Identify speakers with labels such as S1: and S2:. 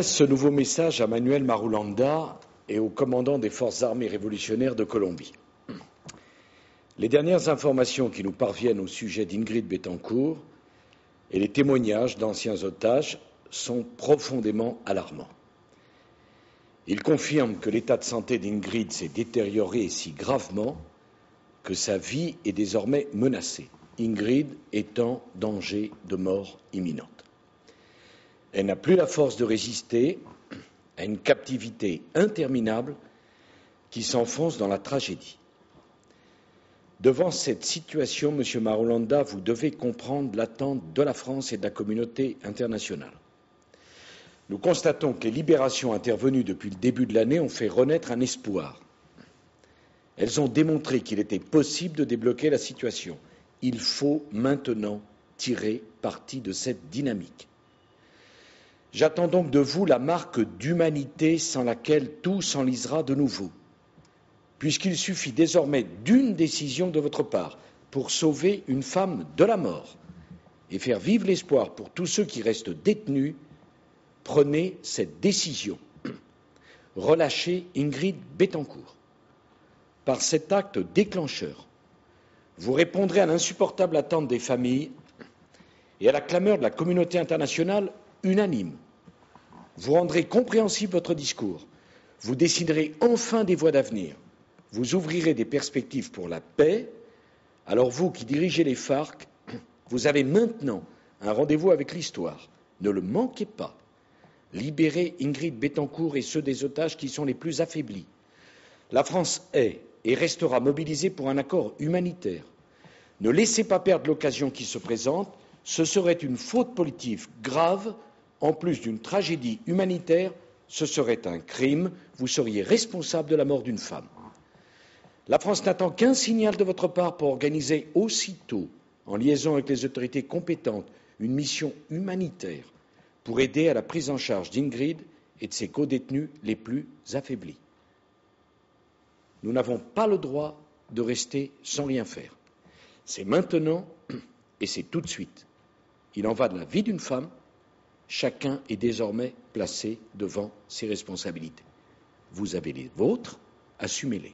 S1: Ce nouveau message à Manuel Marulanda et au commandant des forces armées révolutionnaires de Colombie. Les dernières informations qui nous parviennent au sujet d'Ingrid Betancourt et les témoignages d'anciens otages sont profondément alarmants. Ils confirment que l'état de santé d'Ingrid s'est détérioré si gravement que sa vie est désormais menacée, Ingrid est en danger de mort imminente. Elle n'a plus la force de résister à une captivité interminable qui s'enfonce dans la tragédie. Devant cette situation, Monsieur Marulanda, vous devez comprendre l'attente de la France et de la communauté internationale. Nous constatons que les libérations intervenues depuis le début de l'année ont fait renaître un espoir. Elles ont démontré qu'il était possible de débloquer la situation. Il faut maintenant tirer parti de cette dynamique. J'attends donc de vous la marque d'humanité sans laquelle tout s'enlisera de nouveau, puisqu'il suffit désormais d'une décision de votre part pour sauver une femme de la mort et faire vivre l'espoir pour tous ceux qui restent détenus. Prenez cette décision. Relâchez Ingrid Betancourt. Par cet acte déclencheur, vous répondrez à l'insupportable attente des familles et à la clameur de la communauté internationale unanime. Vous rendrez compréhensible votre discours. Vous dessinerez enfin des voies d'avenir. Vous ouvrirez des perspectives pour la paix. Alors vous qui dirigez les FARC, vous avez maintenant un rendez-vous avec l'histoire. Ne le manquez pas. Libérez Ingrid Betancourt et ceux des otages qui sont les plus affaiblis. La France est et restera mobilisée pour un accord humanitaire. Ne laissez pas perdre l'occasion qui se présente. Ce serait une faute politique grave. En plus d'une tragédie humanitaire, ce serait un crime. Vous seriez responsable de la mort d'une femme. La France n'attend qu'un signal de votre part pour organiser aussitôt, en liaison avec les autorités compétentes, une mission humanitaire pour aider à la prise en charge d'Ingrid et de ses codétenus les plus affaiblis. Nous n'avons pas le droit de rester sans rien faire. C'est maintenant et c'est tout de suite. Il en va de la vie d'une femme. Chacun est désormais placé devant ses responsabilités. Vous avez les vôtres, assumez-les.